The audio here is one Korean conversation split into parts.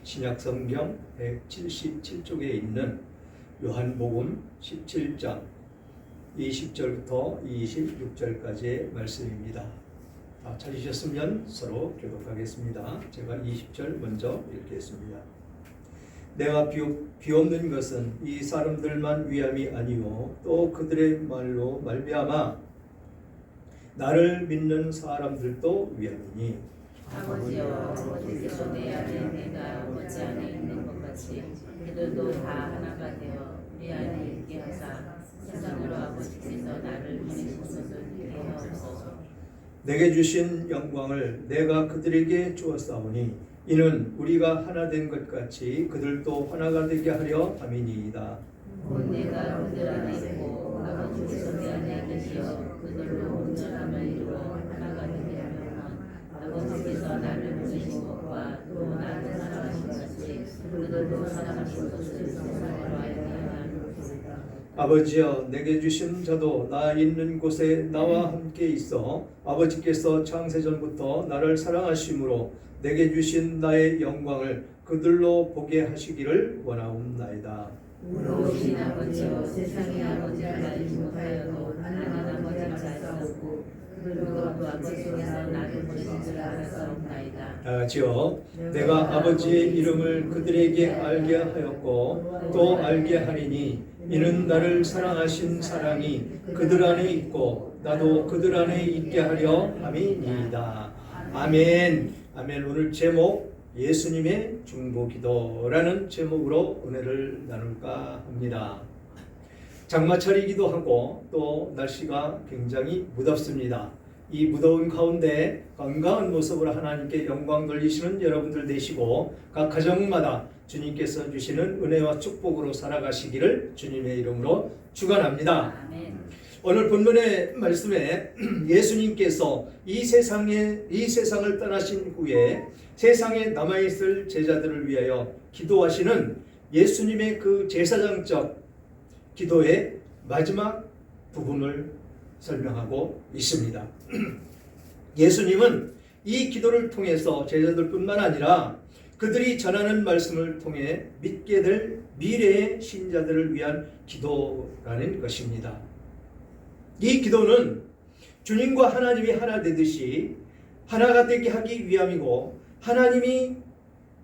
신약성경 177쪽에 있는 요한복음 17장 20절부터 26절까지의 말씀입니다. 다 찾으셨으면 서로 교독하겠습니다. 제가 20절 먼저 읽겠습니다. 내가 비옵는 것은 이 사람들만 위함이 아니요 또 그들의 말로 말미암아 나를 믿는 사람들도 위함이니 아버지여 아버지께서 내 안에 내가 아버지 안에 있는 것 같이 그들도 다 하나가 되어 우리 안에 있게 하사 세상으로 아버지께서 나를 보내신 것을 믿게 하옵소서. 내게 주신 영광을 내가 그들에게 주었사오니 이는 우리가 하나 된 것 같이 그들도 하나가 되게 하려 함이니이다. 곧 내가 그들 안에 있고 아버지께서 내 안에 계시어 그들로 온전함을 이루어 하나가 되게 하려면 아버지께서 나를 보내신 것과 또 나를 사랑하신 같이 그들도 사랑하신 것을 세상으로 알게 하옵소서. 아버지여 내게 주신 자도 나 있는 곳에 나와 함께 있어 아버지께서 창세전부터 나를 사랑하심으로 내게 주신 나의 영광을 그들로 보게 하시기를 원하옵나이다. 우로우신 아버지여 세상의 아버지를 알지 못하여도 하나님 아버지를 알사옵고 그들도 아버지께서 나를 보내신 줄 알았사옵나이다. 다 같이요. 내가 아버지의 이름을 그들에게 알게 하였고 또 알게 하리니 이는 나를 사랑하신 사랑이 그들 안에 있고 나도 그들 안에 있게 하려 함이니이다. 아멘. 아멘. 오늘 제목 예수님의 중보기도라는 제목으로 은혜를 나눌까 합니다. 장마철이기도 하고 또 날씨가 굉장히 무덥습니다. 이 무더운 가운데 건강한 모습으로 하나님께 영광 돌리시는 여러분들 되시고 각 가정마다 주님께서 주시는 은혜와 축복으로 살아가시기를 주님의 이름으로 축원합니다. 아멘. 오늘 본문의 말씀에 예수님께서 이 세상을 떠나신 후에 세상에 남아있을 제자들을 위하여 기도하시는 예수님의 그 제사장적 기도의 마지막 부분을 설명하고 있습니다. 예수님은 이 기도를 통해서 제자들뿐만 아니라 그들이 전하는 말씀을 통해 믿게 될 미래의 신자들을 위한 기도라는 것입니다. 이 기도는 주님과 하나님이 하나 되듯이 하나가 되게 하기 위함이고 하나님이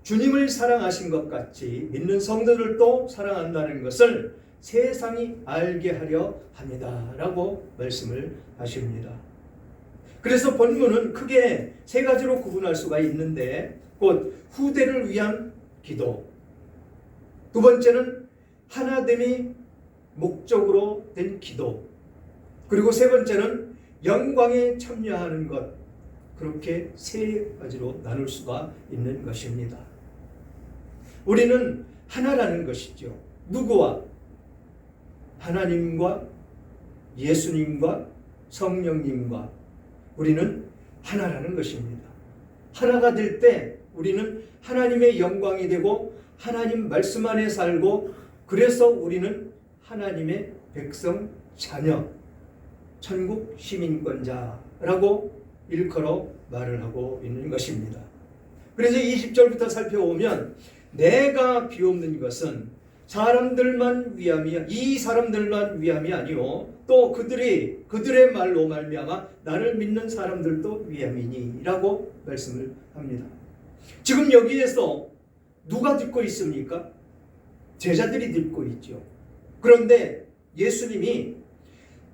주님을 사랑하신 것 같이 믿는 성도들도 사랑한다는 것을 세상이 알게 하려 합니다. 라고 말씀을 하십니다. 그래서 본문은 크게 세 가지로 구분할 수가 있는데 곧 후대를 위한 기도, 두 번째는 하나됨이 목적으로 된 기도, 그리고 세 번째는 영광에 참여하는 것, 그렇게 세 가지로 나눌 수가 있는 것입니다. 우리는 하나라는 것이죠. 누구와? 하나님과 예수님과 성령님과 우리는 하나라는 것입니다. 하나가 될 때 우리는 하나님의 영광이 되고 하나님 말씀 안에 살고 그래서 우리는 하나님의 백성 자녀, 천국 시민권자라고 일컬어 말을 하고 있는 것입니다. 그래서 20절부터 살펴보면 내가 비옵는 것은 이 사람들만 위함이 아니요 또 그들의 말로 말미암아 나를 믿는 사람들도 위함이니 라고 말씀을 합니다. 지금 여기에서 누가 듣고 있습니까? 제자들이 듣고 있죠. 그런데 예수님이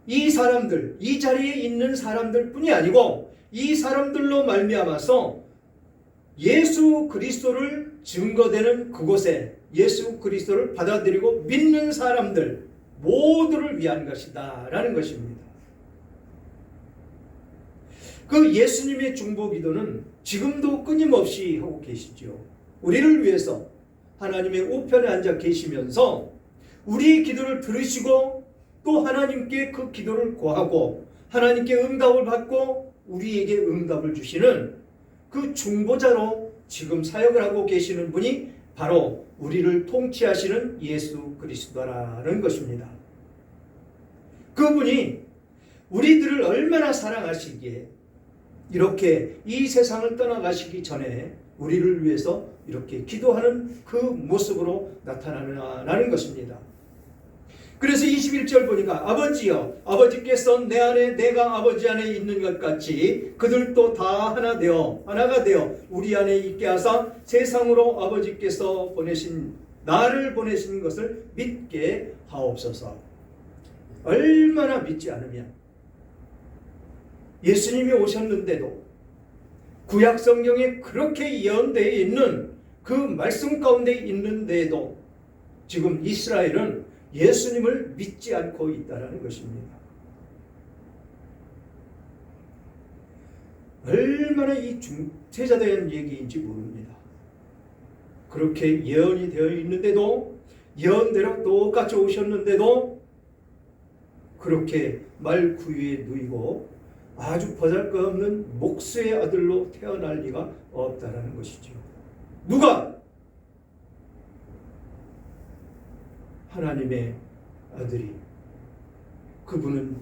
이 사람들, 이 자리에 있는 사람들 뿐이 아니고 이 사람들로 말미암아서 예수 그리스도를 증거되는 그곳에 예수 그리스도를 받아들이고 믿는 사람들 모두를 위한 것이다 라는 것입니다. 그 예수님의 중보기도는 지금도 끊임없이 하고 계시죠. 우리를 위해서 하나님의 우편에 앉아 계시면서 우리의 기도를 들으시고 또 하나님께 그 기도를 구하고 하나님께 응답을 받고 우리에게 응답을 주시는 그 중보자로 지금 사역을 하고 계시는 분이 바로 우리를 통치하시는 예수 그리스도라는 것입니다. 그분이 우리들을 얼마나 사랑하시기에 이렇게 이 세상을 떠나가시기 전에 우리를 위해서 이렇게 기도하는 그 모습으로 나타나는 것입니다. 그래서 21절 보니까 아버지여 아버지께서 내 안에 내가 아버지 안에 있는 것 같이 그들도 다 하나가 되어 우리 안에 있게 하사 세상으로 아버지께서 나를 보내신 것을 믿게 하옵소서. 얼마나 믿지 않으면 예수님이 오셨는데도 구약 성경에 그렇게 예언되어 있는 그 말씀 가운데 있는데도 지금 이스라엘은 예수님을 믿지 않고 있다는 것입니다. 얼마나 이 중세자된 얘기인지 모릅니다. 그렇게 예언이 되어 있는데도 예언대로 똑같이 오셨는데도 그렇게 말 구유에 누이고 아주 보잘것없는 목수의 아들로 태어날 리가 없다라는 것이죠. 누가? 하나님의 아들이. 그분은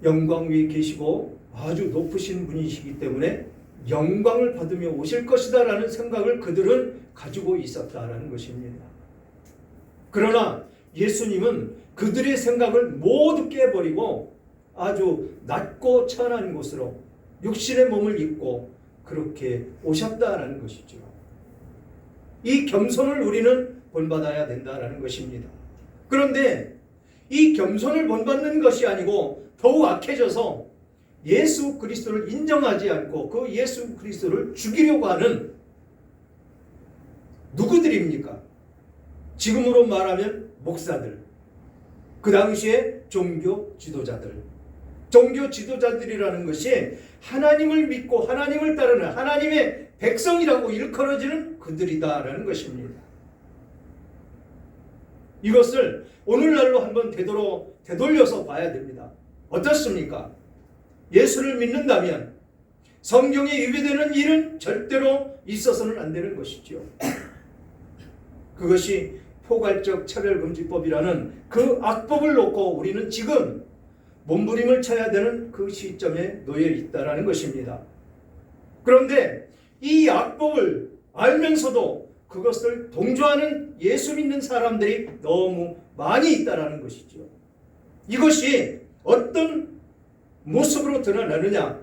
영광 위에 계시고 아주 높으신 분이시기 때문에 영광을 받으며 오실 것이다 라는 생각을 그들은 가지고 있었다라는 것입니다. 그러나 예수님은 그들의 생각을 모두 깨버리고 아주 낮고 천한 곳으로 육신의 몸을 입고 그렇게 오셨다라는 것이죠. 이 겸손을 우리는 본받아야 된다라는 것입니다. 그런데 이 겸손을 본받는 것이 아니고 더욱 악해져서 예수 그리스도를 인정하지 않고 그 예수 그리스도를 죽이려고 하는 누구들입니까? 지금으로 말하면 목사들, 그 당시에 종교 지도자들. 종교 지도자들이라는 것이 하나님을 믿고 하나님을 따르는 하나님의 백성이라고 일컬어지는 그들이다라는 것입니다. 이것을 오늘날로 한번 되돌려서 봐야 됩니다. 어떻습니까? 예수를 믿는다면 성경에 위배되는 일은 절대로 있어서는 안 되는 것이죠. 그것이 포괄적 차별금지법이라는 그 악법을 놓고 우리는 지금 몸부림을 쳐야 되는 그 시점에 놓여 있다는 것입니다. 그런데 이 악법을 알면서도 그것을 동조하는 예수 믿는 사람들이 너무 많이 있다는 것이죠. 이것이 어떤 모습으로 드러나느냐?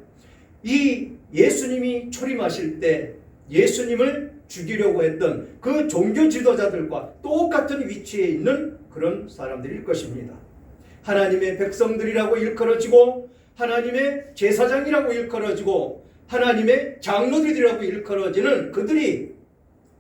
이 예수님이 초림하실 때 예수님을 죽이려고 했던 그 종교 지도자들과 똑같은 위치에 있는 그런 사람들일 것입니다. 하나님의 백성들이라고 일컬어지고 하나님의 제사장이라고 일컬어지고 하나님의 장로들이라고 일컬어지는 그들이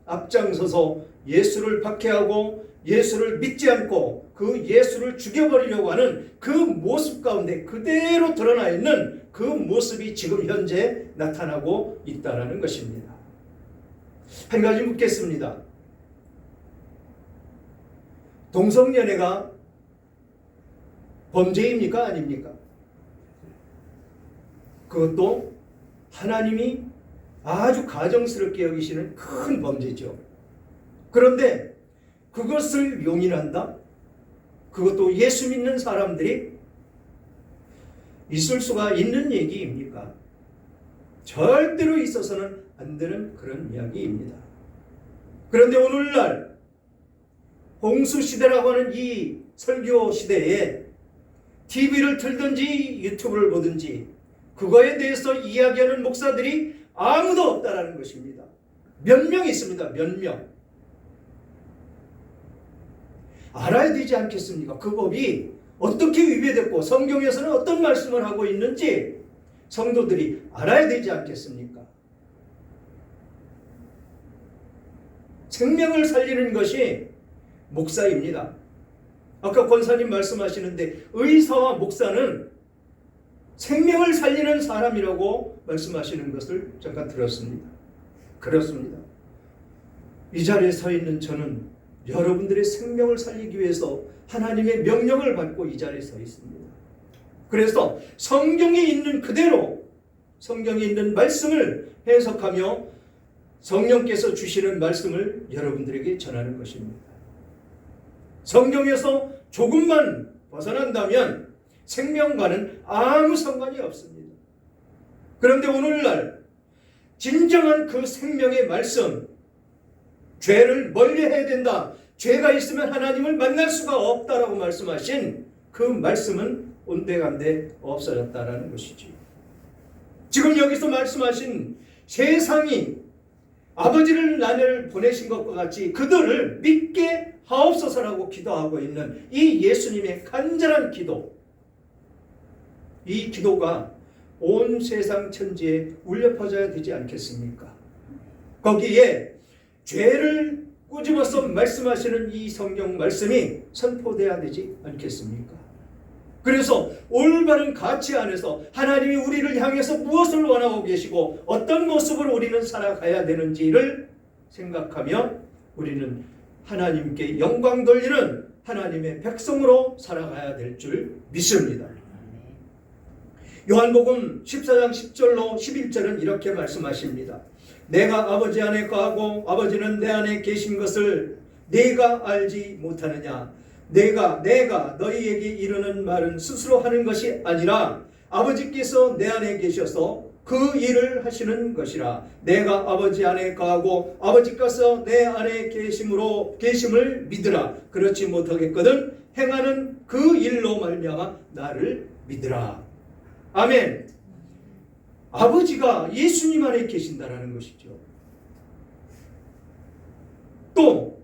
앞장서서 예수를 박해하고 예수를 믿지 않고 그 예수를 죽여버리려고 하는 그 모습 가운데 그대로 드러나 있는 그 모습이 지금 현재 나타나고 있다는 것입니다. 한 가지 묻겠습니다. 동성연애가 범죄입니까? 아닙니까? 그것도 하나님이 아주 가정스럽게 여기시는 큰 범죄죠. 그런데 그것을 용인한다? 그것도 예수 믿는 사람들이 있을 수가 있는 얘기입니까? 절대로 있어서는 안 되는 그런 이야기입니다. 그런데 오늘날 홍수시대라고 하는 이 설교 시대에 TV를 틀든지 유튜브를 보든지 그거에 대해서 이야기하는 목사들이 아무도 없다라는 것입니다. 몇 명 있습니다. 몇 명. 알아야 되지 않겠습니까? 그 법이 어떻게 위배됐고 성경에서는 어떤 말씀을 하고 있는지 성도들이 알아야 되지 않겠습니까? 생명을 살리는 것이 목사입니다. 아까 권사님 말씀하시는데 의사와 목사는 생명을 살리는 사람이라고 말씀하시는 것을 잠깐 들었습니다. 그렇습니다. 이 자리에 서 있는 저는 여러분들의 생명을 살리기 위해서 하나님의 명령을 받고 이 자리에 서 있습니다. 그래서 성경에 있는 그대로 성경에 있는 말씀을 해석하며 성령께서 주시는 말씀을 여러분들에게 전하는 것입니다. 성경에서 조금만 벗어난다면 생명과는 아무 상관이 없습니다. 그런데 오늘날 진정한 그 생명의 말씀, 죄를 멀리해야 된다, 죄가 있으면 하나님을 만날 수가 없다라고 말씀하신 그 말씀은 온데간데 없어졌다라는 것이지. 지금 여기서 말씀하신 세상이 아버지를 나를 보내신 것과 같이 그들을 믿게 하옵소서라고 기도하고 있는 이 예수님의 간절한 기도, 이 기도가 온 세상 천지에 울려 퍼져야 되지 않겠습니까? 거기에 죄를 꼬집어서 말씀하시는 이 성경 말씀이 선포돼야 되지 않겠습니까? 그래서 올바른 가치 안에서 하나님이 우리를 향해서 무엇을 원하고 계시고 어떤 모습으로 우리는 살아가야 되는지를 생각하며 우리는 하나님께 영광 돌리는 하나님의 백성으로 살아가야 될 줄 믿습니다. 요한복음 14장 10절로 11절은 이렇게 말씀하십니다. 내가 아버지 안에 거하고 아버지는 내 안에 계신 것을 네가 알지 못하느냐? 내가 너희에게 이르는 말은 스스로 하는 것이 아니라 아버지께서 내 안에 계셔서 그 일을 하시는 것이라. 내가 아버지 안에 거하고 아버지께서 내 안에 계심을 믿으라. 그렇지 못하겠거든 행하는 그 일로 말미암아 나를 믿으라. 아멘. 아버지가 예수님 안에 계신다라는 것이죠. 또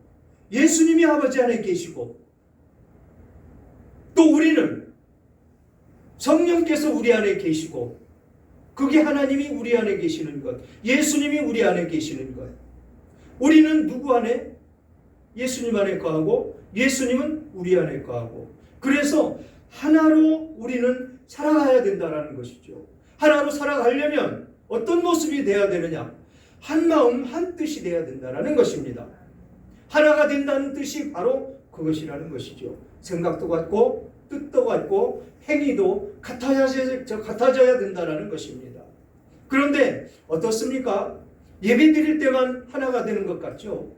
예수님이 아버지 안에 계시고 또 우리는 성령께서 우리 안에 계시고 그게 하나님이 우리 안에 계시는 것, 예수님이 우리 안에 계시는 것. 우리는 누구 안에? 예수님 안에 거하고 예수님은 우리 안에 거하고, 그래서 하나로 우리는 살아가야 된다는 것이죠. 하나로 살아가려면 어떤 모습이 되어야 되느냐? 한 마음 한 뜻이 되어야 된다는 것입니다. 하나가 된다는 뜻이 바로 그것이라는 것이죠. 생각도 같고 뜻도 같고 행위도 같아져야 된다는 것입니다. 그런데 어떻습니까? 예배 드릴 때만 하나가 되는 것 같죠?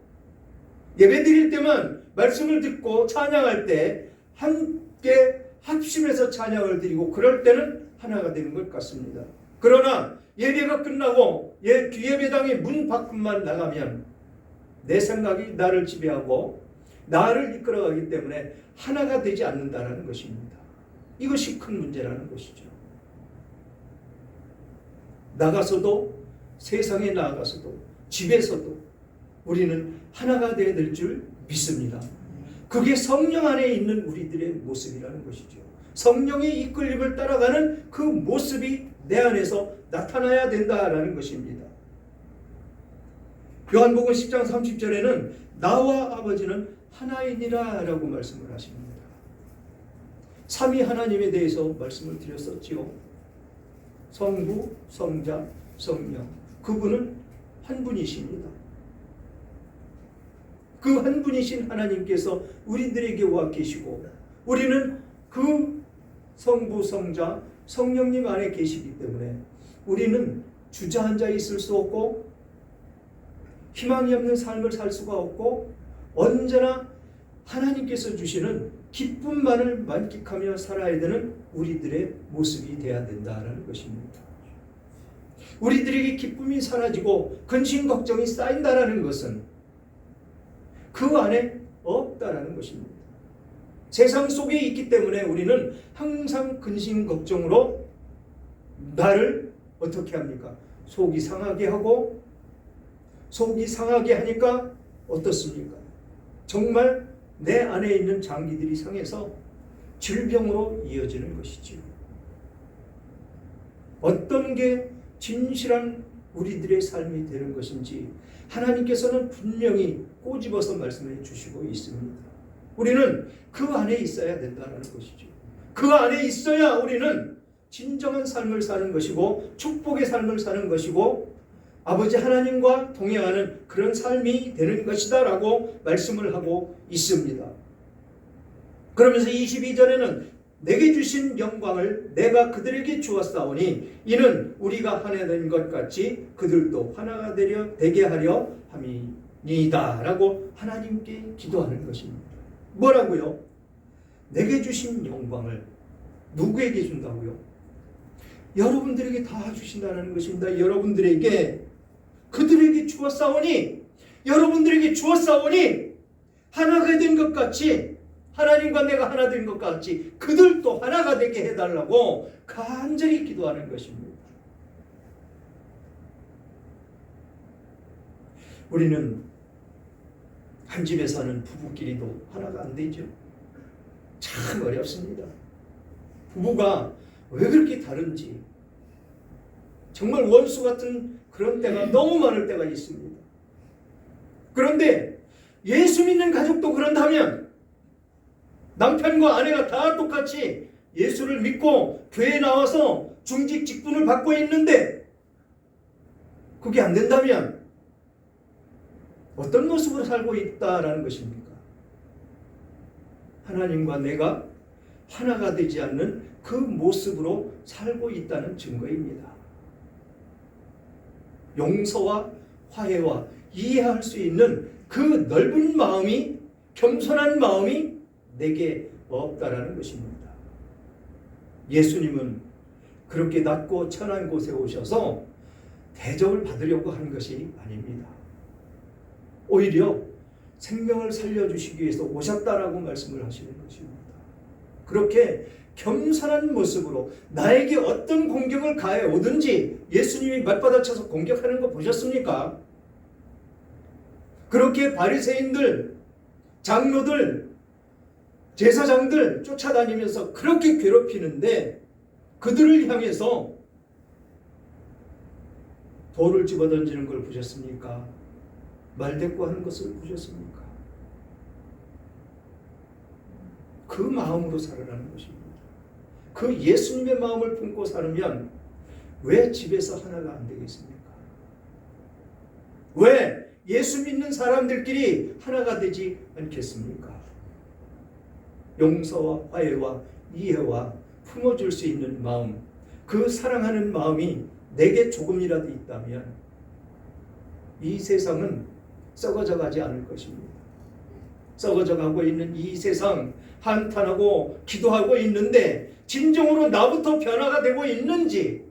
예배 드릴 때만 말씀을 듣고 찬양할 때 함께 합심해서 찬양을 드리고 그럴 때는 하나가 되는 것 같습니다. 그러나 예배가 끝나고 예배당의 문 밖만 나가면 내 생각이 나를 지배하고 나를 이끌어가기 때문에 하나가 되지 않는다는 것입니다. 이것이 큰 문제라는 것이죠. 나가서도, 세상에 나가서도, 집에서도 우리는 하나가 되어야 될 줄 믿습니다. 그게 성령 안에 있는 우리들의 모습이라는 것이죠. 성령의 이끌림을 따라가는 그 모습이 내 안에서 나타나야 된다라는 것입니다. 요한복음 10장 30절에는 나와 아버지는 하나이니라 라고 말씀을 하십니다. 삼위 하나님에 대해서 말씀을 드렸었지요. 성부, 성자, 성령, 그분은 한 분이십니다. 그 한 분이신 하나님께서 우리들에게 와 계시고 우리는 그 성부, 성자, 성령님 안에 계시기 때문에 우리는 주저앉아 있을 수 없고 희망이 없는 삶을 살 수가 없고 언제나 하나님께서 주시는 기쁨만을 만끽하며 살아야 되는 우리들의 모습이 되어야 된다는 것입니다. 우리들에게 기쁨이 사라지고 근심 걱정이 쌓인다는 것은 그 안에 없다라는 것입니다. 세상 속에 있기 때문에 우리는 항상 근심 걱정으로 나를 어떻게 합니까? 속이 상하게 하고, 속이 상하게 하니까 어떻습니까? 정말 내 안에 있는 장기들이 상해서 질병으로 이어지는 것이지요. 어떤 게 진실한 우리들의 삶이 되는 것인지 하나님께서는 분명히 꼬집어서 말씀해 주시고 있습니다. 우리는 그 안에 있어야 된다는 것이죠. 그 안에 있어야 우리는 진정한 삶을 사는 것이고 축복의 삶을 사는 것이고 아버지 하나님과 동행하는 그런 삶이 되는 것이다 라고 말씀을 하고 있습니다. 그러면서 22절에는 내게 주신 영광을 내가 그들에게 주었사오니 이는 우리가 하나 된 것 같이 그들도 하나가 되게 하려 함이니이다 라고 하나님께 기도하는 것입니다. 뭐라고요? 내게 주신 영광을 누구에게 준다고요? 여러분들에게 다 주신다는 것입니다. 여러분들에게 그들에게 주었사오니 여러분들에게 주었사오니 하나가 된 것 같이 하나님과 내가 하나 된 것 같이 그들도 하나가 되게 해달라고 간절히 기도하는 것입니다. 우리는 한 집에 사는 부부끼리도 하나가 안 되죠. 참 어렵습니다. 부부가 왜 그렇게 다른지 정말 원수 같은 그런 때가 너무 많을 때가 있습니다. 그런데 예수 믿는 가족도 그런다면 남편과 아내가 다 똑같이 예수를 믿고 교회에 나와서 중직 직분을 받고 있는데 그게 안 된다면 어떤 모습으로 살고 있다라는 것입니까? 하나님과 내가 하나가 되지 않는 그 모습으로 살고 있다는 증거입니다. 용서와 화해와 이해할 수 있는 그 넓은 마음이, 겸손한 마음이 내게 없다라는 것입니다. 예수님은 그렇게 낮고 천한 곳에 오셔서 대접을 받으려고 한 것이 아닙니다. 오히려 생명을 살려주시기 위해서 오셨다라고 말씀을 하시는 것입니다. 그렇게 겸손한 모습으로 나에게 어떤 공격을 가해 오든지 예수님이 맞받아쳐서 공격하는 거 보셨습니까? 그렇게 바리새인들, 장로들, 제사장들 쫓아다니면서 그렇게 괴롭히는데 그들을 향해서 돌을 집어던지는 걸 보셨습니까? 말대꾸하는 것을 보셨습니까? 그 마음으로 살아라는 것입니다. 그 예수님의 마음을 품고 살면 왜 집에서 하나가 안 되겠습니까? 왜 예수 믿는 사람들끼리 하나가 되지 않겠습니까? 용서와 화해와 이해와 품어줄 수 있는 마음, 그 사랑하는 마음이 내게 조금이라도 있다면 이 세상은 썩어져 가지 않을 것입니다. 썩어져 가고 있는 이 세상 한탄하고 기도하고 있는데 진정으로 나부터 변화가 되고 있는지,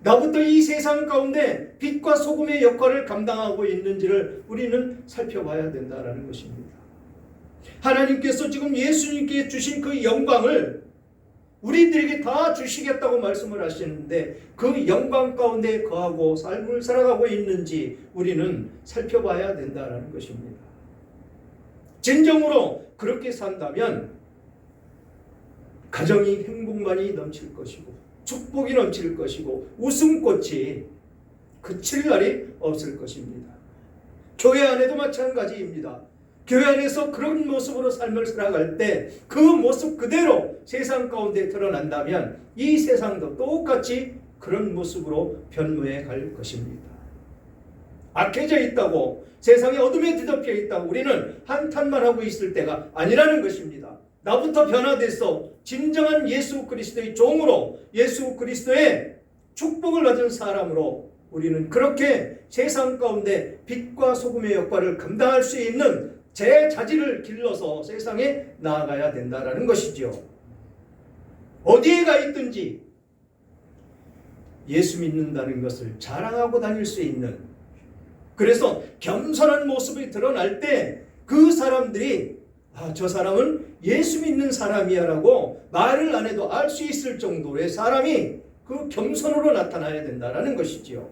나부터 이 세상 가운데 빛과 소금의 역할을 감당하고 있는지를 우리는 살펴봐야 된다는 것입니다. 하나님께서 지금 예수님께 주신 그 영광을 우리들에게 다 주시겠다고 말씀을 하시는데 그 영광 가운데 거하고 삶을 살아가고 있는지 우리는 살펴봐야 된다는 것입니다. 진정으로 그렇게 산다면 가정이 행복만이 넘칠 것이고 축복이 넘칠 것이고 웃음꽃이 그칠 날이 없을 것입니다. 교회 안에도 마찬가지입니다. 교회 안에서 그런 모습으로 삶을 살아갈 때 그 모습 그대로 세상 가운데 드러난다면 이 세상도 똑같이 그런 모습으로 변모해 갈 것입니다. 악해져 있다고, 세상에 어둠에 뒤덮여 있다고 우리는 한탄만 하고 있을 때가 아니라는 것입니다. 나부터 변화돼서 진정한 예수 그리스도의 종으로, 예수 그리스도의 축복을 받은 사람으로 우리는 그렇게 세상 가운데 빛과 소금의 역할을 감당할 수 있는 제 자질을 길러서 세상에 나아가야 된다는 것이죠. 어디에 가 있든지 예수 믿는다는 것을 자랑하고 다닐 수 있는, 그래서 겸손한 모습이 드러날 때 그 사람들이 저 사람은 예수 믿는 사람이야 라고 말을 안 해도 알 수 있을 정도의 사람이 그 겸손으로 나타나야 된다는 것이지요.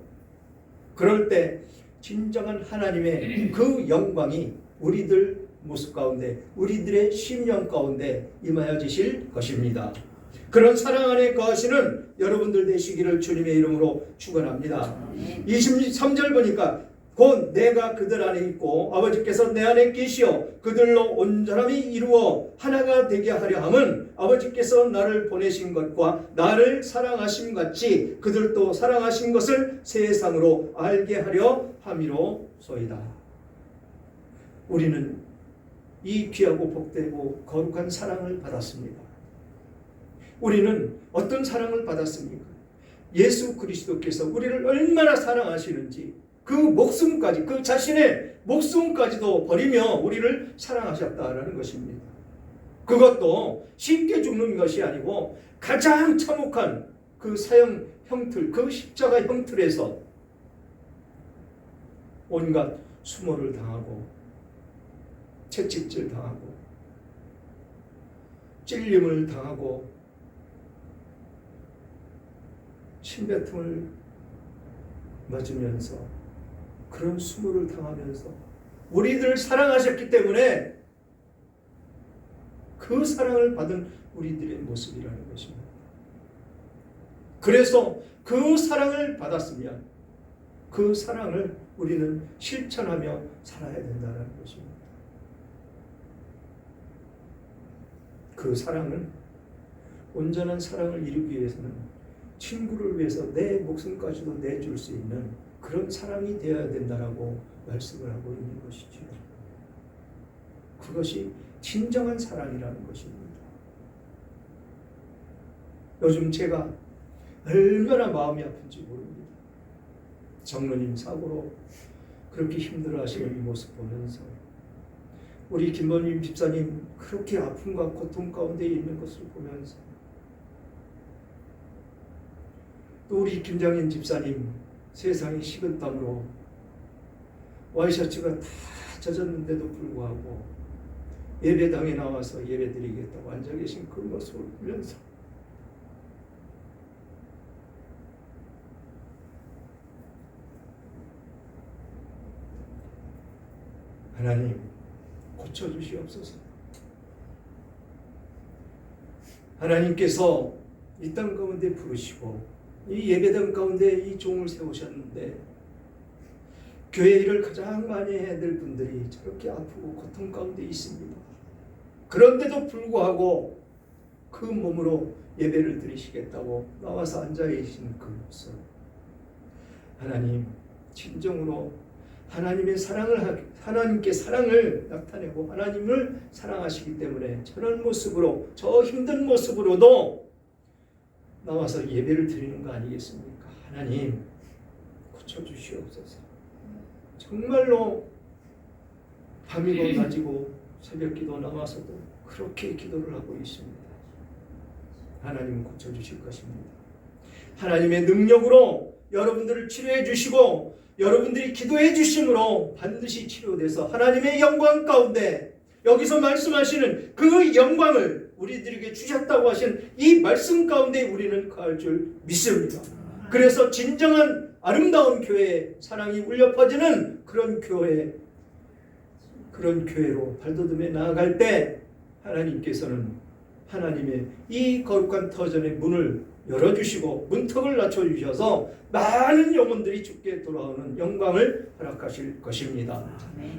그럴 때 진정한 하나님의 그 영광이 우리들 모습 가운데, 우리들의 심령 가운데 임하여지실 것입니다. 그런 사랑 안에 거하시는 여러분들 되시기를 주님의 이름으로 축원합니다. 23절 보니까 곧 내가 그들 안에 있고 아버지께서 내 안에 계시어 그들로 온전함이 이루어 하나가 되게 하려 함은 아버지께서 나를 보내신 것과 나를 사랑하심 같이 그들도 사랑하신 것을 세상으로 알게 하려 함이로소이다. 우리는 이 귀하고 복되고 거룩한 사랑을 받았습니다. 우리는 어떤 사랑을 받았습니까? 예수 그리스도께서 우리를 얼마나 사랑하시는지 그 목숨까지, 그 자신의 목숨까지도 버리며 우리를 사랑하셨다라는 것입니다. 그것도 쉽게 죽는 것이 아니고 가장 참혹한 그 사형 형틀, 그 십자가 형틀에서 온갖 수모를 당하고 채찍질 당하고 찔림을 당하고 침뱉음을 맞으면서 그런 수모를 당하면서 우리들을 사랑하셨기 때문에 그 사랑을 받은 우리들의 모습이라는 것입니다. 그래서 그 사랑을 받았으면 그 사랑을 우리는 실천하며 살아야 된다는 것입니다. 그 사랑은 온전한 사랑을 이루기 위해서는 친구를 위해서 내 목숨까지도 내줄 수 있는 그런 사랑이 되어야 된다라고 말씀을 하고 있는 것이죠. 그것이 진정한 사랑이라는 것입니다. 요즘 제가 얼마나 마음이 아픈지 모릅니다. 장로님 사고로 그렇게 힘들어하시는 이 모습 보면서 우리 김범임 집사님 그렇게 아픔과 고통 가운데 있는 것을 보면서 또 우리 김장인 집사님 세상이 식은땀으로 와이셔츠가 다 젖었는데도 불구하고 예배당에 나와서 예배드리겠다고 앉아 계신 그 모습을 보면서 하나님 고쳐주시옵소서. 하나님께서 이 땅 가운데 부르시고 이 예배당 가운데 이 종을 세우셨는데 교회 일을 가장 많이 해야 될 분들이 저렇게 아프고 고통 가운데 있습니다. 그런데도 불구하고 그 몸으로 예배를 드리시겠다고 나와서 앉아 계신 그 모습, 하나님 진정으로 하나님의 하나님께 사랑을 나타내고 하나님을 사랑하시기 때문에 저런 모습으로 저 힘든 모습으로도 나와서 예배를 드리는 거 아니겠습니까? 하나님 고쳐주시옵소서. 정말로 밤이고 낮이고 새벽기도 나와서도 그렇게 기도를 하고 있습니다. 하나님은 고쳐주실 것입니다. 하나님의 능력으로 여러분들을 치료해 주시고 여러분들이 기도해 주심으로 반드시 치료돼서 하나님의 영광 가운데 여기서 말씀하시는 그 영광을 우리들에게 주셨다고 하신 이 말씀 가운데 우리는 거할 줄 믿습니다. 그래서 진정한 아름다운 교회의 사랑이 울려 퍼지는 그런 교회로 발돋움해 나아갈 때 하나님께서는 하나님의 이 거룩한 터전의 문을 열어주시고 문턱을 낮춰주셔서 많은 영혼들이 주께 돌아오는 영광을 허락하실 것입니다.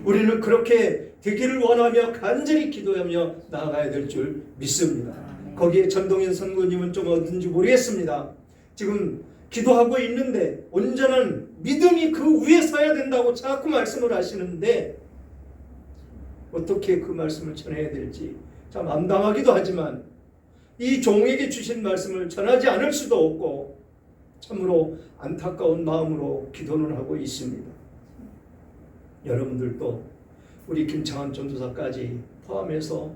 우리는 그렇게 되기를 원하며 간절히 기도하며 나아가야 될 줄 믿습니다. 거기에 전동현 선교님은 좀 어딘지 모르겠습니다. 지금 기도하고 있는데 온전한 믿음이 그 위에 서야 된다고 자꾸 말씀을 하시는데 어떻게 그 말씀을 전해야 될지 참 암담하기도 하지만 이 종에게 주신 말씀을 전하지 않을 수도 없고 참으로 안타까운 마음으로 기도를 하고 있습니다. 여러분들도 우리 김창환 전도사까지 포함해서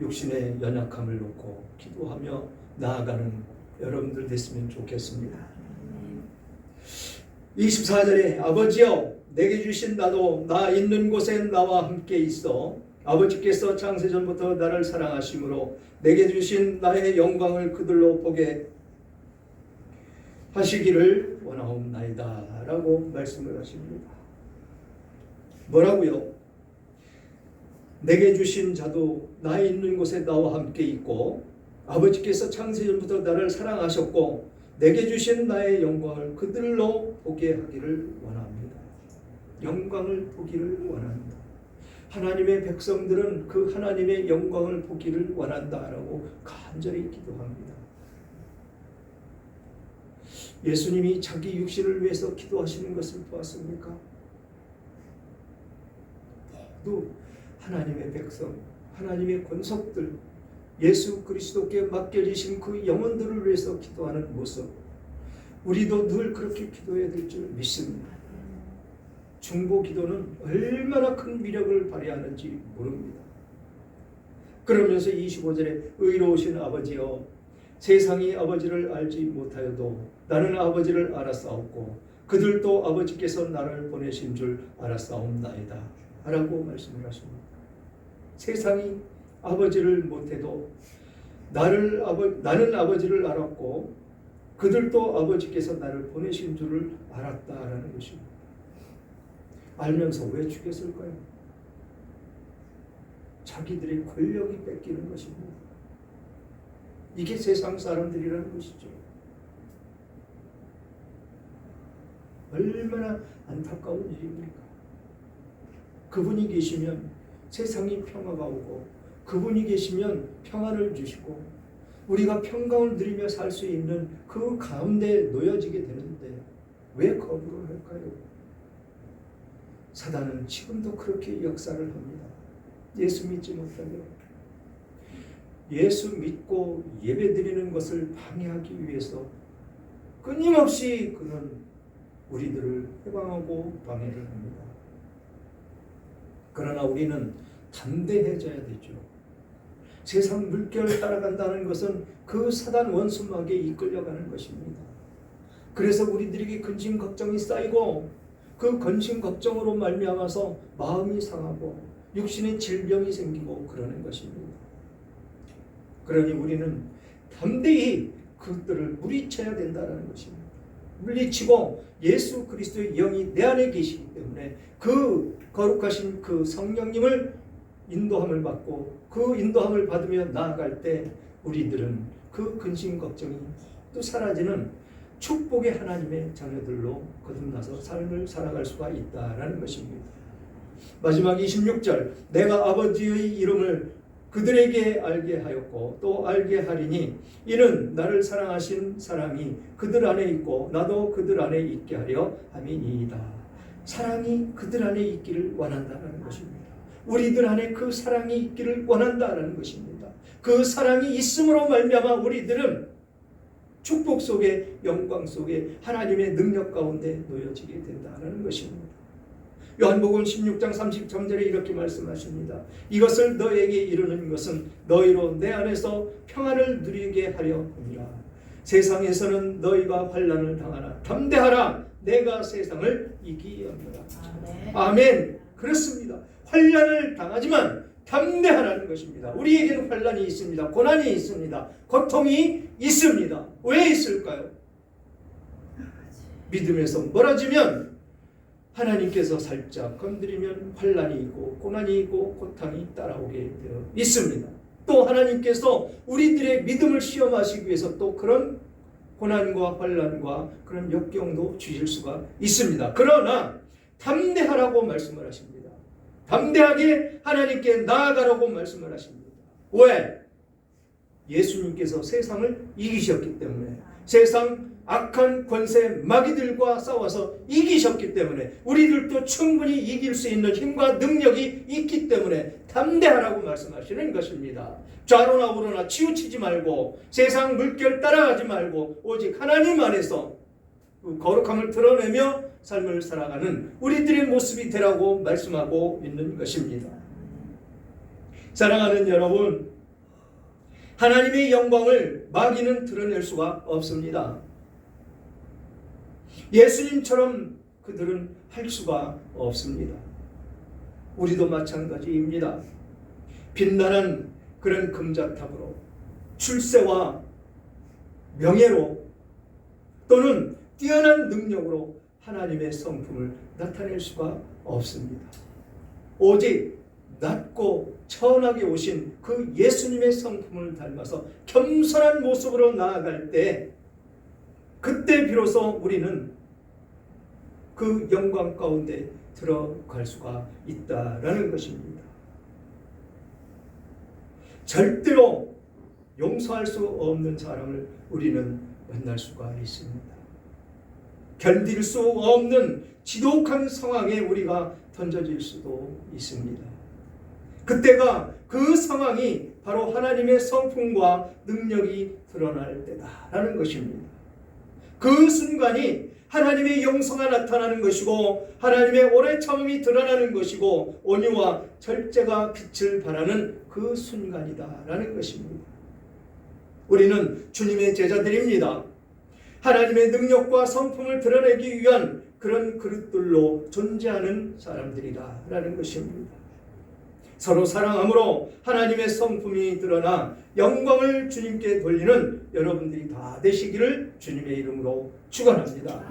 육신의 연약함을 놓고 기도하며 나아가는 여러분들 됐으면 좋겠습니다. 24절에 아버지여 내게 주신 나도 나 있는 곳에 나와 함께 있어 아버지께서 창세전부터 나를 사랑하심으로 내게 주신 나의 영광을 그들로 보게 하시기를 원하옵나이다 라고 말씀을 하십니다. 뭐라고요? 내게 주신 자도 나 있는 곳에 나와 함께 있고 아버지께서 창세전부터 나를 사랑하셨고 내게 주신 나의 영광을 그들로 보게 하기를 원합니다. 영광을 보기를 원합니다. 하나님의 백성들은 그 하나님의 영광을 보기를 원한다라고 간절히 기도합니다. 예수님이 자기 육신을 위해서 기도하시는 것을 보았습니까? 모두 하나님의 백성, 하나님의 권속들, 예수 그리스도께 맡겨지신 그 영혼들을 위해서 기도하는 모습, 우리도 늘 그렇게 기도해야 될 줄 믿습니다. 중보 기도는 얼마나 큰 위력을 발휘하는지 모릅니다. 그러면서 25절에 의로우신 아버지여 세상이 아버지를 알지 못하여도 나는 아버지를 알았사옵고 그들도 아버지께서 나를 보내신 줄 알았사옵나이다 라고 말씀을 하십니다. 세상이 아버지를 못해도 나는 아버지를 알았고 그들도 아버지께서 나를 보내신 줄을 알았다라는 것입니다. 알면서 왜 죽였을까요? 자기들의 권력이 뺏기는 것입니다. 이게 세상 사람들이라는 것이죠. 얼마나 안타까운 일입니까? 그분이 계시면 세상이 평화가 오고 그분이 계시면 평화를 주시고 우리가 평강을 누리며 살 수 있는 그 가운데 놓여지게 되는데 왜 거부를 할까요? 사단은 지금도 그렇게 역사를 합니다. 예수 믿지 못하게 예수 믿고 예배드리는 것을 방해하기 위해서 끊임없이 그는 우리들을 해방하고 방해를 합니다. 그러나 우리는 담대해져야 되죠. 세상 물결을 따라간다는 것은 그 사단 원수막에 이끌려가는 것입니다. 그래서 우리들에게 근심 걱정이 쌓이고 그 근심 걱정으로 말미암아서 마음이 상하고 육신의 질병이 생기고 그러는 것입니다. 그러니 우리는 담대히 그들을 물리쳐야 된다는 것입니다. 물리치고 예수 그리스도의 영이 내 안에 계시기 때문에 그 거룩하신 그 성령님을 인도함을 받고 그 인도함을 받으며 나아갈 때 우리들은 그 근심 걱정이 또 사라지는 축복의 하나님의 자녀들로 거듭나서 삶을 살아갈 수가 있다라는 것입니다. 마지막 26절 내가 아버지의 이름을 그들에게 알게 하였고 또 알게 하리니 이는 나를 사랑하신 사랑이 그들 안에 있고 나도 그들 안에 있게 하려 함이니이다. 사랑이 그들 안에 있기를 원한다는 것입니다. 우리들 안에 그 사랑이 있기를 원한다는 것입니다. 그 사랑이 있음으로 말미암아 우리들은 축복 속에 영광 속에 하나님의 능력 가운데 놓여지게 된다는 것입니다. 요한복음 16장 33절에 이렇게 말씀하십니다. 이것을 너에게 이르는 것은 너희로 내 안에서 평안을 누리게 하려 함이라. 세상에서는 너희가 환난을 당하나 담대하라. 내가 세상을 이기었노라. 아멘. 그렇습니다. 환난을 당하지만 담대하라는 것입니다. 우리에게는 환난이 있습니다. 고난이 있습니다. 고통이 있습니다. 왜 있을까요? 믿음에서 멀어지면 하나님께서 살짝 건드리면 환난이 있고 고난이 있고 고통이 따라오게 되어 있습니다. 또 하나님께서 우리들의 믿음을 시험하시기 위해서 또 그런 고난과 환난과 그런 역경도 주실 수가 있습니다. 그러나 담대하라고 말씀을 하십니다. 담대하게 하나님께 나아가라고 말씀을 하십니다. 왜? 예수님께서 세상을 이기셨기 때문에 세상 악한 권세 마귀들과 싸워서 이기셨기 때문에 우리들도 충분히 이길 수 있는 힘과 능력이 있기 때문에 담대하라고 말씀하시는 것입니다. 좌로나 우로나 치우치지 말고 세상 물결 따라가지 말고 오직 하나님 안에서 그 거룩함을 드러내며 삶을 살아가는 우리들의 모습이 되라고 말씀하고 있는 것입니다. 사랑하는 여러분, 하나님의 영광을 마귀는 드러낼 수가 없습니다. 예수님처럼 그들은 할 수가 없습니다. 우리도 마찬가지입니다. 빛나는 그런 금자탑으로 출세와 명예로 또는 뛰어난 능력으로 하나님의 성품을 나타낼 수가 없습니다. 오직 낮고 천하게 오신 그 예수님의 성품을 닮아서 겸손한 모습으로 나아갈 때 그때 비로소 우리는 그 영광 가운데 들어갈 수가 있다라는 것입니다. 절대로 용서할 수 없는 사람을 우리는 만날 수가 있습니다. 견딜 수 없는 지독한 상황에 우리가 던져질 수도 있습니다. 그때가 그 상황이 바로 하나님의 성품과 능력이 드러날 때다라는 것입니다. 그 순간이 하나님의 용서가 나타나는 것이고 하나님의 오래 참음이 드러나는 것이고 온유와 절제가 빛을 발하는 그 순간이다라는 것입니다. 우리는 주님의 제자들입니다. 하나님의 능력과 성품을 드러내기 위한 그런 그릇들로 존재하는 사람들이다라는 것입니다. 서로 사랑함으로 하나님의 성품이 드러나 영광을 주님께 돌리는 여러분들이 다 되시기를 주님의 이름으로 축원합니다.